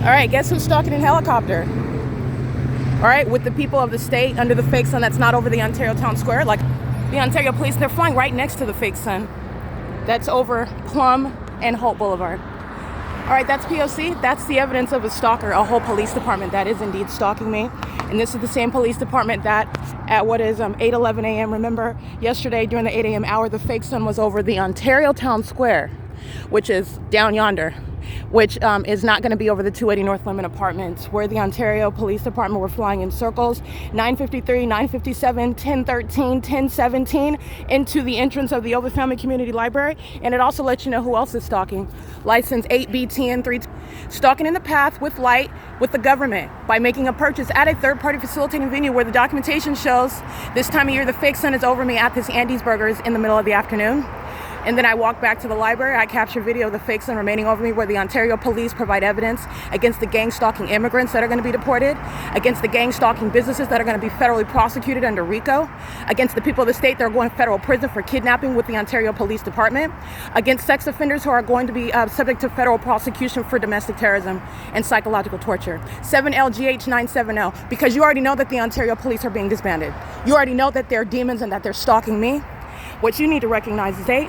All right, guess who's stalking in helicopter? All right, with the people of the state under the fake sun that's not over the Ontario Town Square. Like the Ontario police, they're flying right next to the fake sun. That's over Plum and Holt Boulevard. All right, that's P.O.C. That's the evidence of a stalker, a whole police department that is indeed stalking me. And this is the same police department that at what is 8:11 a.m. Remember, yesterday during the 8 a.m. hour, the fake sun was over the Ontario Town Square, which is down yonder, which is not going to be over the 280 North Lemon Apartments, where the Ontario Police Department were flying in circles, 9:53, 9:57, 10:13, 10:17, into the entrance of the Over Family Community Library. And it also lets you know who else is stalking. License 8BTN3, stalking in the path with light with the government by making a purchase at a third-party facilitating venue where the documentation shows this time of year the fake sun is over me at this Andy's Burgers in the middle of the afternoon. And then I walk back to the library. I capture video of the fake sun remaining over me where the Ontario police provide evidence against the gang stalking immigrants that are going to be deported, against the gang stalking businesses that are going to be federally prosecuted under RICO, against the people of the state that are going to federal prison for kidnapping with the Ontario Police Department, against sex offenders who are going to be subject to federal prosecution for domestic terrorism and psychological torture. 7LGH970, because you already know that the Ontario police are being disbanded. You already know that they're demons and that they're stalking me. What you need to recognize is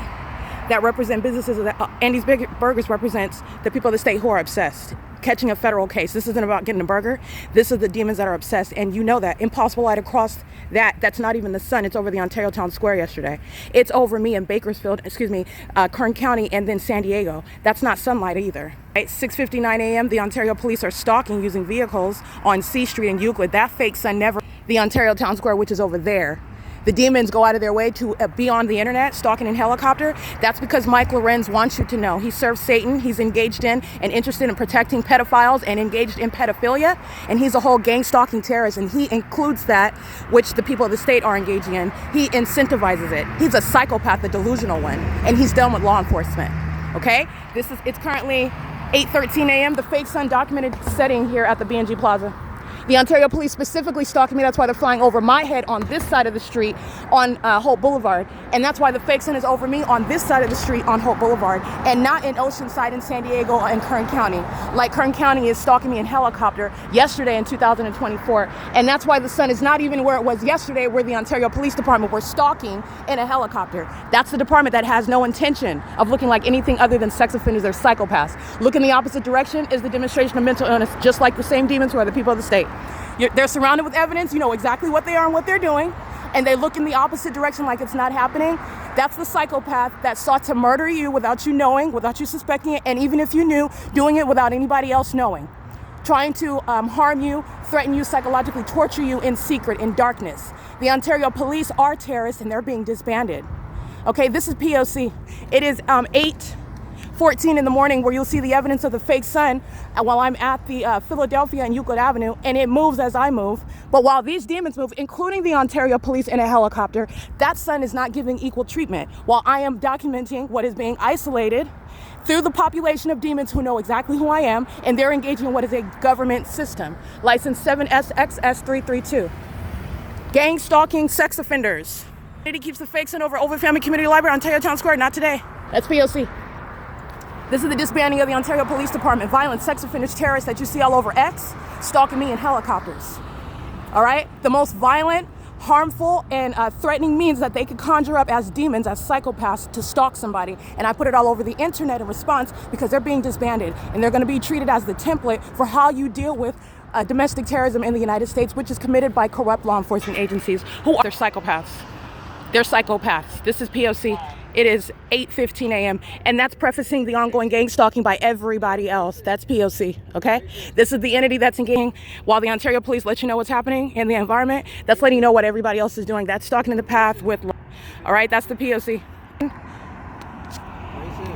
that represent businesses that Andy's Burgers represents the people of the state who are obsessed. Catching a federal case. This isn't about getting a burger. This is the demons that are obsessed, and you know that. Impossible Light across that's not even the sun. It's over the Ontario Town Square yesterday. It's over me in Bakersfield, Kern County, and then San Diego. That's not sunlight either. At 6:59 a.m., the Ontario police are stalking using vehicles on C Street in Euclid. That fake sun never. The Ontario Town Square, which is over there. The demons go out of their way to be on the internet, stalking in helicopter. That's because Mike LORENZ wants you to know. He serves Satan. He's engaged in and interested in protecting pedophiles and engaged in pedophilia. And he's a whole gang stalking terrorist. And he includes that, which the people of the state are engaging in. He incentivizes it. He's a psychopath, a delusional one. And he's done with law enforcement. Okay? It's currently 8:13 a.m. The fake sun documented setting here at the B&G Plaza. The Ontario police specifically stalking me. That's why they're flying over my head on this side of the street on Holt Boulevard. And that's why the fake sun is over me on this side of the street on Holt Boulevard and not in Oceanside in San Diego and Kern County. Like Kern County is stalking me in helicopter yesterday in 2024. And that's why the sun is not even where it was yesterday, where the Ontario Police Department were stalking in a helicopter. That's the department that has no intention of looking like anything other than sex offenders or psychopaths. Look in the opposite direction is the demonstration of mental illness, just like the same demons who are the people of the state. They're surrounded with evidence. You know exactly what they are and what they're doing, and they look in the opposite direction like it's not happening. That's the psychopath that sought to murder you without you knowing, without you suspecting it, and even if you knew, doing it without anybody else knowing. Trying to harm you, threaten you, psychologically torture you in secret, in darkness. The Ontario police are terrorists and they're being disbanded. Okay, this is P.O.C. It is 8:14 in the morning where you'll see the evidence of the fake sun while I'm at the Philadelphia and Euclid Avenue, and it moves as I move. But while these demons move, including the Ontario police in a helicopter, that sun is not giving equal treatment. While I am documenting what is being isolated through the population of demons who know exactly who I am, and they're engaging in what is a government system. License 7SXS332. Gang stalking sex offenders. He keeps the fake sun over Family Community Library, Ontario Town Square, not today. That's P.O.C. This is the disbanding of the Ontario Police Department. Violent sex offenders, terrorists that you see all over X, stalking me in helicopters. All right? The most violent, harmful, and threatening means that they could conjure up as demons, as psychopaths, to stalk somebody. And I put it all over the internet in response because they're being disbanded. And they're going to be treated as the template for how you deal with domestic terrorism in the United States, which is committed by corrupt law enforcement agencies who are psychopaths. They're psychopaths. This is P.O.C. It is 8:15 a.m. and that's prefacing the ongoing gang stalking by everybody else. That's P.O.C. Okay? This is the entity that's engaging while the Ontario police let you know what's happening in the environment. That's letting you know what everybody else is doing. That's stalking in the path with. All right, that's the P.O.C.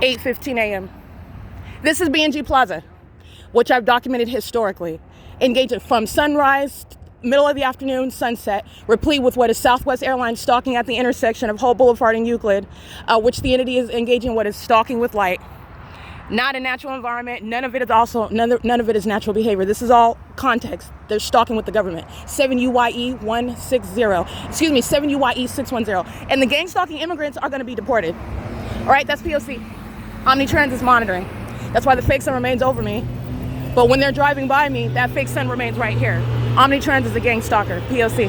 8:15 a.m. This is B&G Plaza, which I've documented historically. Engaging from sunrise, middle of the afternoon, sunset, replete with what is Southwest Airlines stalking at the intersection of Holt Boulevard and Euclid, which the entity is engaging in what is stalking with light. Not a natural environment. None of it is natural behavior. This is all context. They're stalking with the government. 7UYE 610. And the gang stalking immigrants are going to be deported. All right, that's P.O.C. Omnitrans is monitoring. That's why the fake sun remains over me. But when they're driving by me, that fake sun remains right here. Omnitrans is a gang stalker. P.O.C.